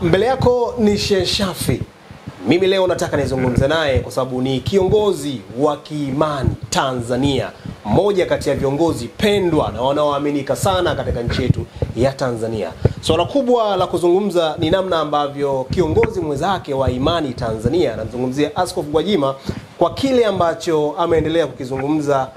Mbele yako ni Sheikh Shafii. Mimi leo nataka nizungumze naye kwa sababu ni kiongozi wa kiimani Tanzania, mmoja kati ya viongozi pendwa na wanaoaminika sana katika nchi yetu ya Tanzania. Swala kubwa la kuzungumza ni namna ambavyo kiongozi mwenzake wa imani Tanzania, anamzungumzia Askofu Gwajima, kwa kile ambacho ameendelea kukizungumza.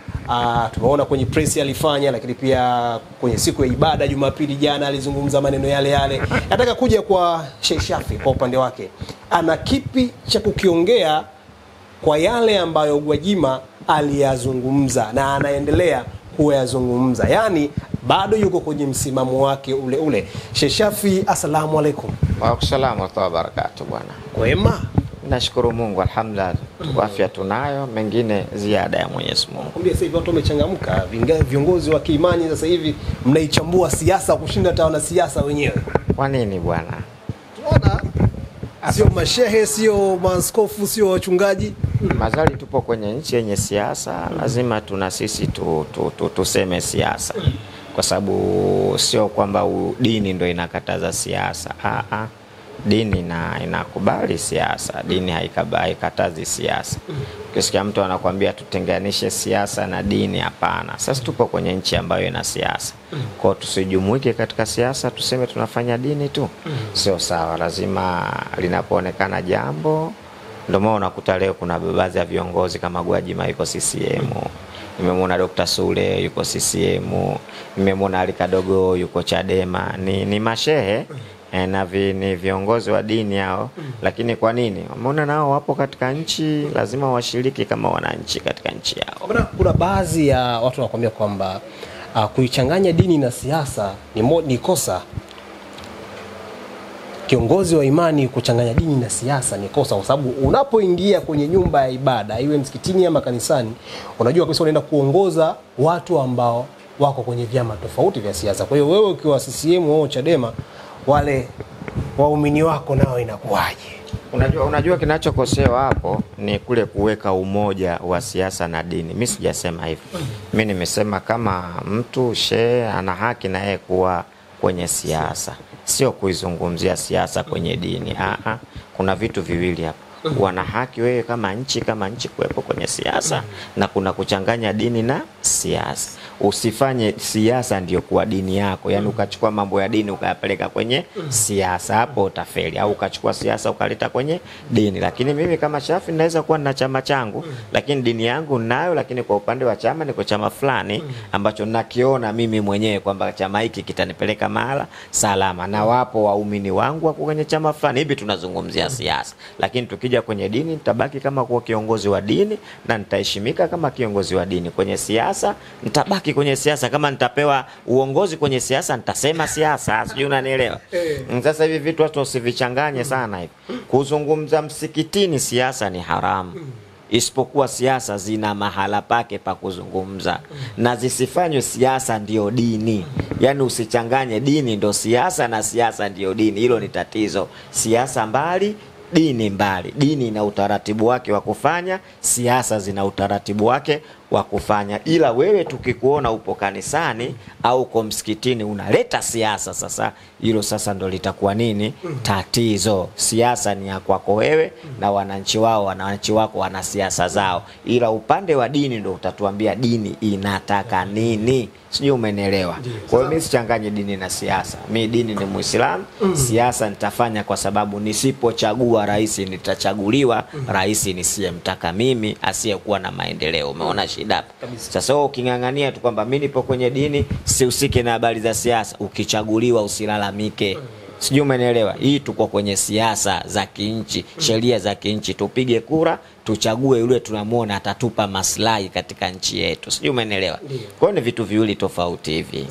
Tumeona kwenye press alifanya, lakini pia kwenye siku ya ibada Jumapili jana alizungumza maneno yale yale. Nataka kuja kwa Sheikh Shafii, kwa upande wake ana kipi cha kukiongea kwa yale ambayo Gwajima aliyazungumza na anaendelea kuyazungumza, yani bado yuko kwenye msimamo wake ule ule. Sheikh Shafii, asalamu alaykum. Wa salamu wa barakatuh bwana. Kwema? Nashukuru Mungu, alhamdulillah. Afya tunayo, mengine ziada ya Mwenyezi Mungu. Kumbe sasa hivi watu wamechangamka, viongozi wa kiimani sasa hivi mnaichambua siasa kushinda hata wana siasa wenyewe. Kwa nini bwana? Tunaona sio mashehe, sio maaskofu, sio wachungaji. Mazali tupo kwenye nchi yenye siasa, lazima tuna sisi tuseme siasa. Kwa sababu sio kwamba dini ndio inakataza siasa. Dini inakubali siasa, dini haikatazi siasa. Ukisikia mtu anakuambia tutenganishe siasa na dini, hapana. Sasa tupo kwenye nchi ambayo ina siasa. Kwa tusijumuike katika siasa tuseme tunafanya dini tu. Sio sawa, lazima linapoonekana jambo. Ndio maana unakuta leo kuna baadhi ya viongozi kama Gwajima yuko CCM. Nimemwona Dr. Sule yuko CCM. Nimemwona Ali Kadogo yuko Chadema. Ni mashehe na ni viongozi wa dini hao. Lakini kwa nini? Wameona nao wapo katika nchi, lazima washiriki kama wananchi katika nchi yao. Kuna baadhi ya watu wanakuambia kwamba kuichanganya dini na siasa ni kosa. Kiongozi wa imani kuchanganya dini na siasa ni kosa, kwa sababu unapoingia kwenye nyumba ya ibada, iwe msikitini ama kanisani, unajua kabisa unaenda kuongoza watu ambao wako kwenye vyama tofauti vya siasa. Kwa hiyo wewe ukiwa CCM au Chadema, wale waumini wako nao inakuwaje? Unajua kinachokosewa hapo ni kule kuweka umoja wa siasa na dini. Mimi sijasema hivyo. Mimi nimesema kama mtu shehe ana haki na yeye kuwa kwenye siasa, sio kuizungumzia siasa kwenye dini. Kuna vitu viwili hapo. Wana haki wewe kama nchi kuwepo kwenye siasa, na kuna kuchanganya dini na siasa. Usifanye siasa ndio kuwa dini yako, yani ukachukua mambo ya dini ukayapeleka kwenye siasa, hapo utafeli. Au ukachukua siasa ukaleta kwenye dini. Lakini mimi kama Shafii naweza kuwa na chama changu, lakini dini yangu ninayo, lakini kwa upande wa chama niko chama fulani ambacho nakiona mimi mwenyewe kwamba chama hiki kitanipeleka mahala salama, na wapo waumini wangu wako kwenye chama fulani. Hivi tunazungumzia siasa. Lakini tukija kwenye dini, nitabaki kama kuwa kiongozi wa dini na nitaheshimika kama kiongozi wa dini. Kwenye siasa nitabaki kwenye siasa, kama nitapewa uongozi kwenye siasa nitasema siasa. Sijui unanielewa? Sasa hivi vitu watu usivichanganye sana hivi. Kuzungumza msikitini siasa ni haramu. Isipokuwa siasa zina mahala pake pa kuzungumza, na zisifanywe siasa ndio dini. Yani usichanganye dini ndio siasa na siasa ndio dini. Hilo ni tatizo. Siasa mbali, dini mbali. Dini ina utaratibu wake wa kufanya, siasa zina utaratibu wake wa kufanya. Ila wewe tukikuona upo kanisani au uko msikitini unaleta siasa, sasa hilo sasa ndo litakuwa nini? Tatizo. Siasa ni ya kwako wewe na wananchi wako wana siasa zao. Ila upande wa dini ndo utatuambia dini inataka nini. Sijui umenielewa? Kwa hiyo mimi sichanganye dini na siasa. Mimi dini ni Muislamu, siasa nitafanya kwa sababu nisipochagua rais nitachaguliwa rais nisiyemtaka mimi, asiyekuwa na maendeleo. Umeona shida hapo? Sasa wewe ukingangania tu kwamba mimi nipo kwenye dini, sihusiki na habari za siasa, ukichaguliwa usilalamike. Sijui umenielewa? Hii tuko kwenye siasa za kinchi, sheria za kinchi. Tupige kura, tuchague yule tunamuona atatupa maslahi katika nchi yetu. Sijui umenielewa? Kwa hiyo ni vitu viwili tofauti hivi.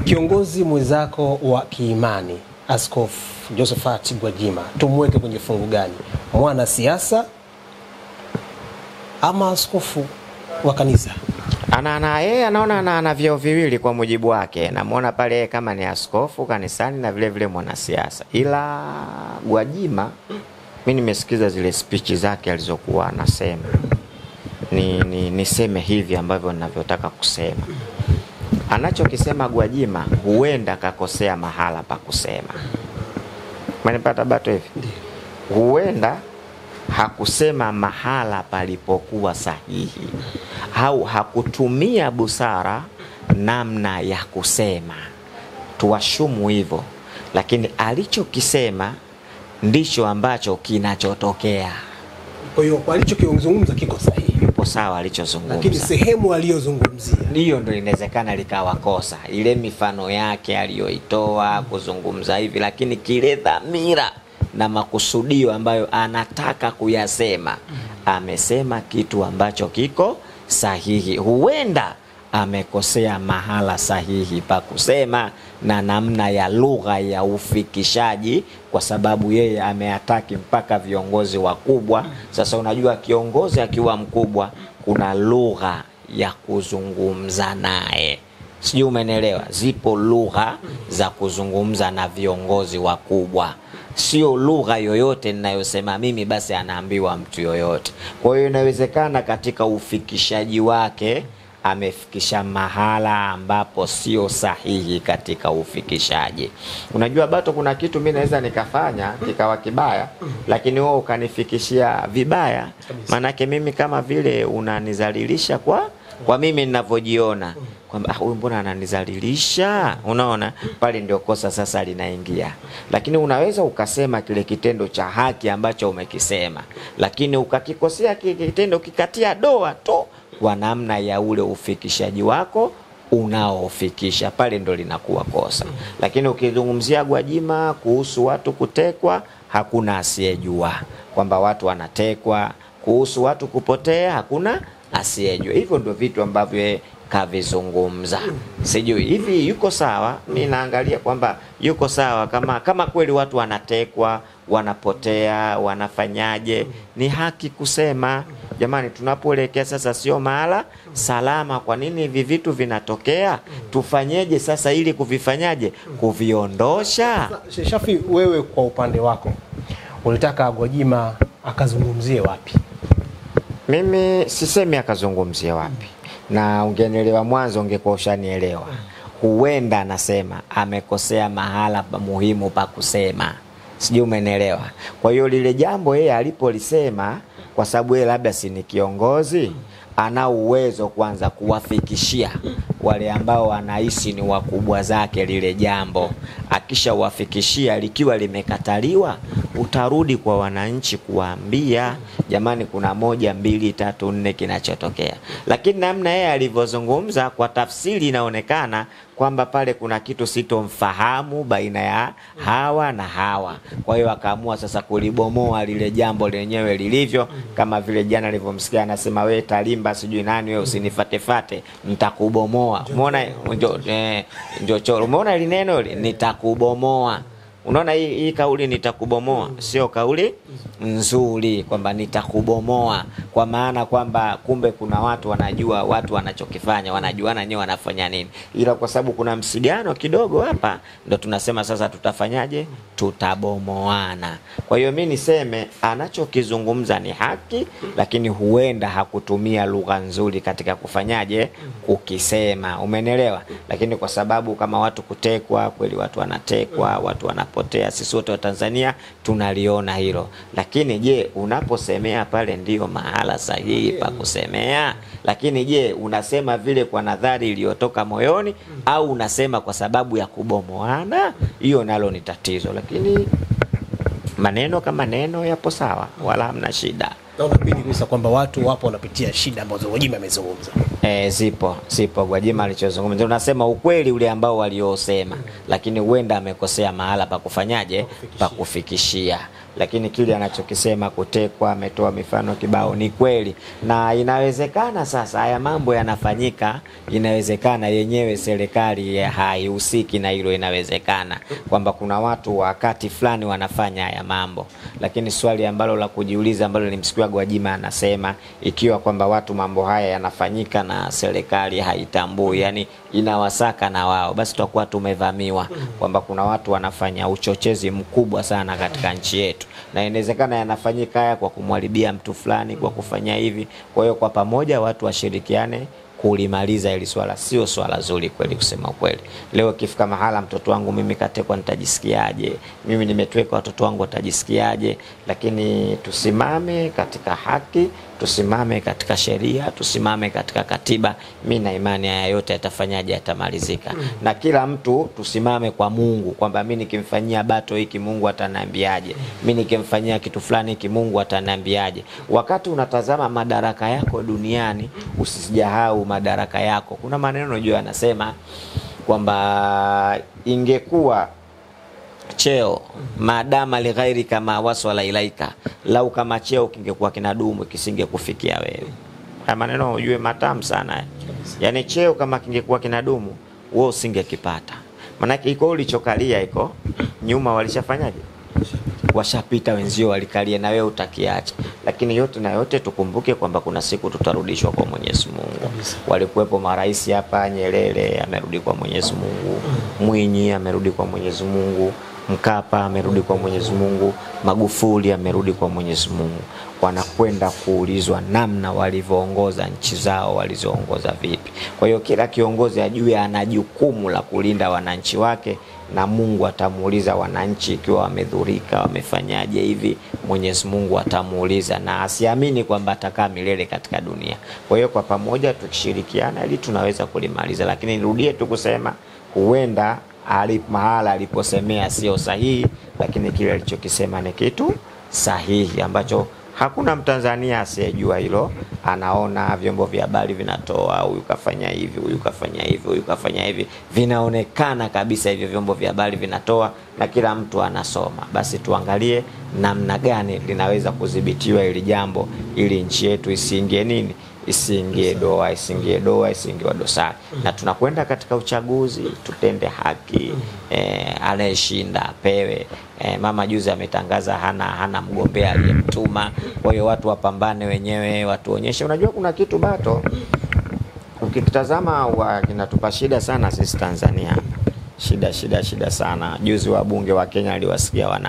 Kiongozi mwenzako wa kiimani Askofu Josephat Gwajima, tumweke kwenye fungu gani? Mwana siasa ama askofu wa kanisa? Yeye anaona ana vyeo viwili kwa mujibu wake. Namuona pale kama ni askofu kanisani na vile vile mwanasiasa. Ila Gwajima, mimi nimesikiza zile speech zake alizokuwa anasema. Niseme hivi ambavyo ninavyotaka kusema. Anachokisema Gwajima huenda kakosea mahala pa kusema. Umenipata Bato hivi? Huenda hakusema mahala palipokuwa sahihi, au hakutumia busara namna ya kusema, tuwashumu hivyo, lakini alichokisema ndicho ambacho kinachotokea. Kwa hiyo alichokizungumza kiko sahihi, yupo sawa alichozungumza, lakini sehemu aliyozungumzia hiyo ndio inawezekana likawa kosa. Ile mifano yake aliyoitoa kuzungumza hivi, lakini kile dhamira na makusudio ambayo anataka kuyasema, amesema kitu ambacho kiko sahihi. Huenda amekosea mahala sahihi pa kusema na namna ya lugha ya ufikishaji, kwa sababu yeye ameataki mpaka viongozi wakubwa. Sasa unajua kiongozi akiwa mkubwa kuna lugha ya kuzungumza naye, sijui umenielewa. Zipo lugha za kuzungumza na viongozi wakubwa, sio lugha yoyote ninayosema mimi basi anaambiwa mtu yoyote. Kwa hiyo inawezekana katika ufikishaji wake amefikisha mahala ambapo sio sahihi katika ufikishaji. Unajua Bato, kuna kitu mimi naweza nikafanya kikawa kibaya, lakini wewe ukanifikishia vibaya. Manake mimi kama vile unanizalilisha kwa mimi ninavyojiona kwamba huyu mbona ananizalilisha, unaona pale ndio kosa sasa linaingia. Lakini unaweza ukasema kile kitendo cha haki ambacho umekisema, lakini ukakikosea kitendo kikatia doa tu kwa namna ya ule ufikishaji wako unaofikisha, pale ndo linakuwa kosa. Lakini ukizungumzia Gwajima kuhusu watu kutekwa, hakuna asiyejua kwamba watu wanatekwa. Kuhusu watu kupotea, hakuna asiyejua. Hivyo ndio vitu ambavyo kavizungumza. Sijui hivi yuko sawa. Mimi naangalia kwamba yuko sawa kama kweli watu wanatekwa, wanapotea, wanafanyaje, ni haki kusema jamani, tunapoelekea sasa sio mahala salama. Kwa nini hivi vitu vinatokea? Tufanyeje sasa ili kuvifanyaje, kuviondosha? Shafi, wewe kwa upande wako ulitaka Gwajima akazungumzie wapi? Mimi sisemi akazungumzie wapi, na ungenielewa mwanzo ungekuwa ushanielewa. Huenda anasema amekosea mahala pa muhimu pa kusema, sijui umenielewa. Kwa hiyo lile jambo yeye alipolisema, kwa sababu yeye labda si ni kiongozi, ana uwezo kwanza kuwafikishia wale ambao anahisi ni wakubwa zake lile jambo. Akisha wafikishia, likiwa limekataliwa, utarudi kwa wananchi kuambia jamani, kuna 1 2 3 4 kinachotokea. Lakini namna yeye alivyozungumza, kwa tafsiri inaonekana kwamba pale kuna kitu sitomfahamu baina ya hawa na hawa. Kwa hiyo akaamua sasa kulibomoa lile jambo lenyewe lilivyo, kama vile jana alivyomsikia anasema wewe Talimba sijui nani wewe usinifatefate nitakubomoa. Umeona ndio umeona ile neno nitakubomoa. Unaona hii kauli nitakubomoa sio kauli nzuri, kwamba nitakubomoa kwa maana kwamba kumbe kuna watu wanajua watu wanachokifanya, wanajuana wenyewe wanafanya nini, ila kwa sababu kuna msigano kidogo hapa ndo tunasema sasa tutafanyaje, tutabomoana. Kwa hiyo mimi niseme anachokizungumza ni haki, lakini huenda hakutumia lugha nzuri katika kufanyaje, kukisema. Umenielewa? Lakini kwa sababu kama watu kutekwa, kweli watu wanatekwa, watu wanapotea, sisi wote wa Tanzania tunaliona hilo. Lakini je, unaposemea pale ndio mahala sahihi pa kusemea? Lakini je, unasema vile kwa nadhari iliyotoka moyoni au unasema kwa sababu ya kubomoana? Hiyo nalo ni tatizo. Lakini maneno kama neno yapo sawa, wala hamna shida. Na unapini kuisa kwamba watu wapo wanapitia shida ambazo Gwajima amezungumza. Zipo Gwajima alichozungumza. Unasema ukweli ule ambao waliosema, lakini huenda amekosea mahala pa kufanyaje, pa kufikishia. Lakini kile anachokisema kutekwa, ametoa mifano kibao, ni kweli. Na inawezekana sasa haya mambo yanafanyika, inawezekana yenyewe serikali haihusiki na hilo. Inawezekana kwamba kuna watu wakati fulani wanafanya haya mambo. Lakini swali ambalo la kujiuliza ambalo nilimsikia Gwajima anasema, ikiwa kwamba watu mambo haya yanafanyika na serikali haitambui, yani inawasaka na wao, basi tutakuwa tumevamiwa, kwamba kuna watu wanafanya uchochezi mkubwa sana katika nchi yetu. Na inawezekana yanafanyika haya kwa kumharibia mtu fulani, kwa kufanya hivi. Kwa hiyo kwa pamoja watu washirikiane kulimaliza hili swala. Sio swala zuri kweli kusema kweli. Leo kifika mahala mtoto wangu mimi katekwa nitajisikiaje? Mimi nimetweka watoto wangu watajisikiaje? Lakini tusimame katika haki, tusimame katika sheria, tusimame katika katiba. Mimi na imani haya yote yatafanyaje, yatamalizika. Na kila mtu tusimame kwa Mungu kwamba mimi nikimfanyia bato hiki Mungu ataniambiaje? Mimi nikimfanyia kitu fulani hiki Mungu ataniambiaje? Wakati unatazama madaraka yako duniani, usisijahau madaraka yako. Kuna maneno unajua anasema kwamba ingekuwa cheo madama lighairi kama waswala ilaika, lau kama cheo kingekuwa kinadumu kisingekufikia wewe. Haya maneno ujue matamu sana. Yani cheo kama kingekuwa kinadumu wewe usingekipata. Maana iko ulichokalia iko nyuma walishafanyaje? Washapita wenzio walikalia na wewe utakiacha. Lakini yote na yote tukumbuke kwamba kuna siku tutarudishwa kwa Mwenyezi Mungu. Walikuwepo marais hapa, Nyerere amerudi kwa Mwenyezi Mungu, Mwinyi amerudi kwa Mwenyezi Mungu, Mkapa amerudi kwa Mwenyezi Mungu, Magufuli amerudi kwa Mwenyezi Mungu. Wanakwenda kuulizwa namna walivyoongoza nchi zao, walizoongoza vipi. Kwa hiyo kila kiongozi ajue ana jukumu la kulinda wananchi wake, na Mungu atamuuliza wananchi ikiwa wamedhurika, wamefanyaje hivi. Mwenyezi Mungu atamuuliza, na asiamini kwamba atakaa milele katika dunia. Kwa hiyo kwa pamoja tukishirikiana ili tunaweza kulimaliza. Lakini nirudie tu kusema huenda mahala aliposemea sio sahihi, lakini kile alichokisema ni kitu sahihi ambacho hakuna Mtanzania asiyejua hilo. Anaona vyombo vya habari vinatoa huyu kafanya hivi, huyu kafanya hivi, huyu kafanya hivi. Vinaonekana kabisa hivyo vyombo vya habari vinatoa na kila mtu anasoma. Basi tuangalie namna gani linaweza kudhibitiwa hili jambo ili nchi yetu isiingie nini? Isiingie doa, isiingie dosari. Na tunakwenda katika uchaguzi, tutende haki. Anayeshinda apewe. Mama juzi ametangaza hana mgombea aliyemtuma. Kwa hiyo watu wapambane wenyewe, watuonyeshe. Unajua kuna kitu bato ukitazama kinatupa shida sana sisi Tanzania. Shida sana. Juzi wabunge wa Kenya aliwasikia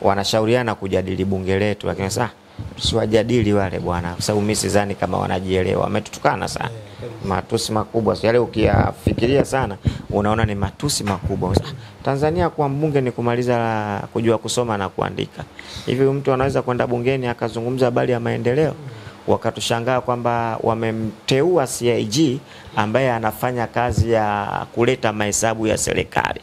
wanashauriana kujadili bunge letu, lakini sasa tusiwajadili wale bwana, kwa sababu mimi sidhani kama wanajielewa. Wametutukana sana. Matusi makubwa. Yale ukiyafikiria sana unaona ni matusi makubwa. Tanzania kwa mbunge ni kumaliza kujua kusoma na kuandika. Hivi mtu anaweza kwenda bungeni akazungumza habari ya maendeleo? Wakatushangaa kwamba wamemteua CIG ambaye anafanya kazi ya kuleta mahesabu ya serikali,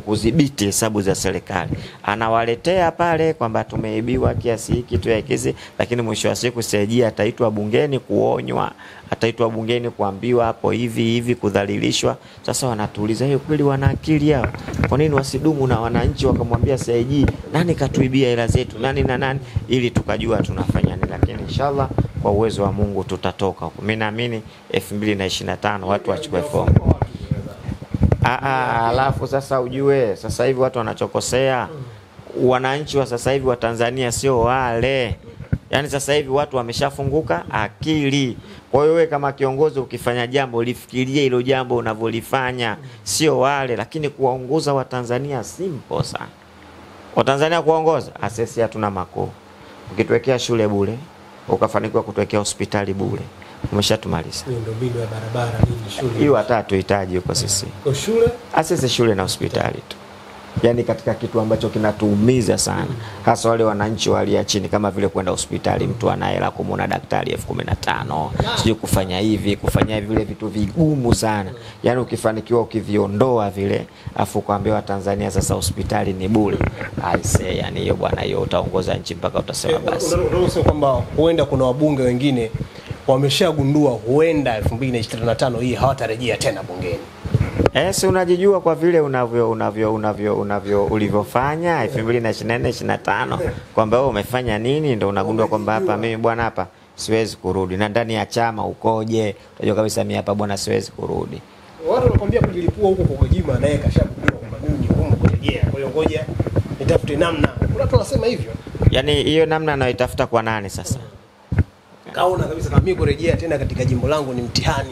kudhibiti hesabu za serikali. Anawaletea pale kwamba tumeibiwa kiasi hiki tu ya kiasi, lakini mwisho wa siku CIG ataitwa bungeni kuonywa, ataitwa bungeni kuambiwa hapo hivi kudhalilishwa. Sasa wanatuuliza hiyo kweli wana akili yao? Kwa nini wasidumu na wananchi wakamwambia CIG nani katuibia hela zetu, nani na nani, ili tukajua tunafanya nini. Lakini inshallah kwa uwezo wa Mungu tutatoka. Mimi naamini 2025 watu wachukue fomu. Alafu sasa ujue sasa hivi watu wanachokosea, wananchi wa sasa hivi wa Tanzania sio wale. Yani sasa hivi watu wameshafunguka akili. Kwa hiyo wewe kama kiongozi ukifanya jambo lifikirie hilo jambo unavyolifanya, sio wale. Lakini kuwaongoza wa Tanzania simple sana. Wa Tanzania kuongoza, asesi hatuna makuu. Ukituwekea shule bure, ukafanikiwa kutuwekea hospitali bure, umeshatumaliza. Miundombinu ya barabara nini shule. Hiyo hata tuhitaji huko sisi. Kwa shule, asesi shule na hospitali tu. Yani katika kitu ambacho kinatuumiza sana, hasa wale wananchi walia chini, kama vile kwenda hospitali mtu ana hela kumuona daktari 15,000, sio kufanya hivi vile vitu vigumu sana. Yani ukifanikiwa ukiviondoa vile, afu kuambiwa Tanzania sasa hospitali ni bure, I say yani hiyo bwana, hiyo utaongoza nchi mpaka utasema basi. Unasema kwamba huenda kuna wabunge wengine wameshagundua huenda 2025 hii hawatarejea tena bungeni. Si unajijua kwa vile ulivyofanya 2024 25 kwamba wewe umefanya nini, ndio unagundua kwamba hapa mimi bwana hapa siwezi kurudi. Na ndani ya chama ukoje, unajua kabisa mimi hapa bwana siwezi kurudi. Watu wanakuambia kujilipua huko kwa Gwajima, naye kashagundua kwamba mimi ni ngumu kurejea. Kwa hiyo ngoja nitafute namna. Watu wanasema hivyo. Yaani hiyo namna anayoitafuta kwa nani sasa? Kaona kabisa kama mimi kurejea tena katika jimbo langu ni mtihani.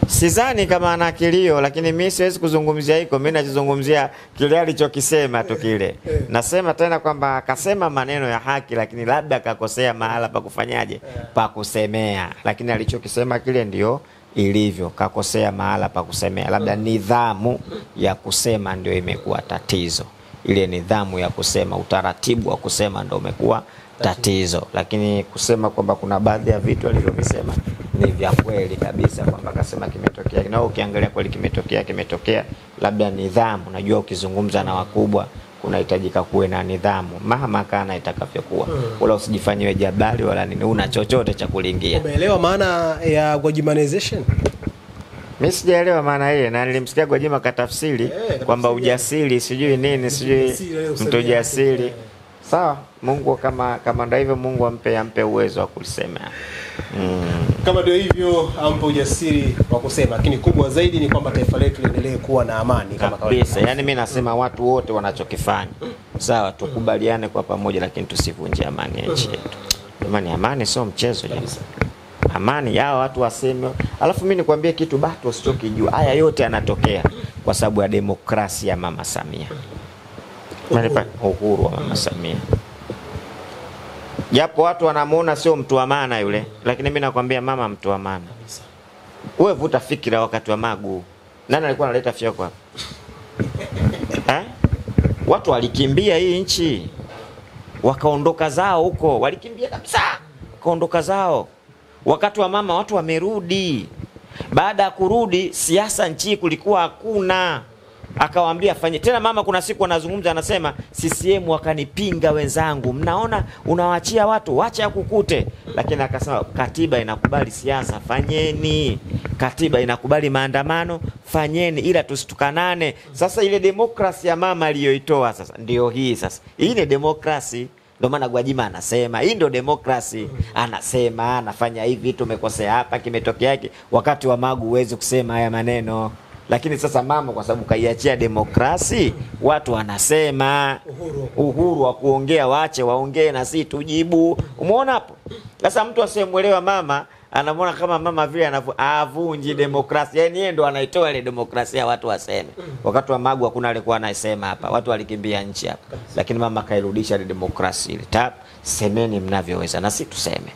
Sidhani kama ana kilio, lakini mimi siwezi kuzungumzia hiko. Mimi nachozungumzia kile alichokisema tu kile. Nasema tena kwamba akasema maneno ya haki, lakini labda akakosea mahala pa kufanyaje, pa kusemea. Lakini alichokisema kile ndio ilivyo, kakosea mahala pa kusemea. Labda nidhamu ya kusema ndio imekuwa tatizo. Ile nidhamu ya kusema, utaratibu wa kusema ndio umekuwa tatizo. Lakini kusema kwamba kuna baadhi ya vitu alivyovisema ni vya kweli kabisa, kwamba akasema kimetokea, na ukiangalia kweli kimetokea. Labda nidhamu, najua ukizungumza na wakubwa kunahitajika kuwe na nidhamu, mahama kana itakavyokuwa. Wala usijifanyiwe jabali wala nini, una chochote cha kulingia. Umeelewa maana ya Gwajimanization? Mimi sijaelewa maana ile, na nilimsikia Gwajima katafsiri kwamba ujasiri sijui nini, sijui mtu jasiri. Sawa, Mungu kama ndio hivyo, Mungu ampe uwezo wa kusema. Kama ndio hivyo, ampe ujasiri wa kusema, lakini kubwa zaidi ni kwamba taifa letu liendelee kuwa na amani kama kawaida. Yaani mimi nasema watu wote wanachokifanya sawa, tukubaliane kwa pamoja, lakini tusivunje amani ya nchi yetu. Amani sio mchezo jamani. Amani yao watu waseme. Alafu mimi nikwambie kitu bado usichokijua. Haya yote yanatokea kwa sababu ya demokrasia ya Mama Samia. Uhuru wa Mama Samia. Japo watu wanamuona sio mtu wa maana yule, lakini mimi nakwambia mama mtu wa maana. Wewe vuta fikira wakati wa Magu. Nani alikuwa analeta fyoko hapa? Watu walikimbia hii nchi. Wakaondoka zao huko, walikimbia kabisa. Wakaondoka zao. Wakati wa mama watu wamerudi. Baada ya kurudi siasa nchi kulikuwa hakuna. Akawaambia fanye. Tena mama kuna siku anazungumza anasema CCM wakanipinga wenzangu. Mnaona unawaachia watu wacha kukute. Lakini akasema katiba inakubali siasa, fanyeni. Katiba inakubali maandamano, fanyeni, ila tusitukanane. Sasa ile demokrasia ya mama aliyoitoa sasa ndio hii sasa. Hii ni demokrasia. Ndio maana Gwajima anasema hii ndio demokrasia. Anasema anafanya hivi, tumekosea hapa, kimetokea hiki. Wakati wa Magu huwezi kusema haya maneno. Lakini sasa mama kwa sababu kaiachia demokrasia, watu wanasema uhuru wa kuongea, waache waongee na si tujibu. Umeona hapo? Sasa mtu asiyemuelewa mama anamwona kama mama vile anavunji demokrasia. Yaani yeye ndo anaitoa ile demokrasia watu waseme. Wakati wa Magu hakuna alikuwa anasema hapa. Watu walikimbia nchi hapa. Lakini mama kairudisha ile demokrasia ile. Semeni mnavyoweza na si tuseme.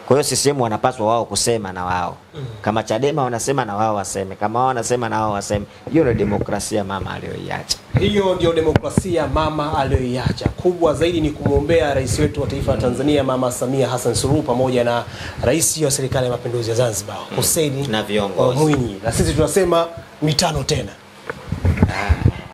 Kwa hiyo CCM wanapaswa wao kusema na wao. Kama Chadema wanasema na wao waseme. Kama wao wanasema na wao waseme. Hiyo ndio demokrasia mama aliyoiacha. Hiyo ndio demokrasia mama aliyoiacha. Kubwa zaidi ni kumuombea rais wetu wa taifa la Tanzania Mama Samia Hassan Suluhu pamoja na rais wa serikali ya mapinduzi ya Zanzibar Hussein na viongozi Mwinyi. Na sisi tunasema mitano tena.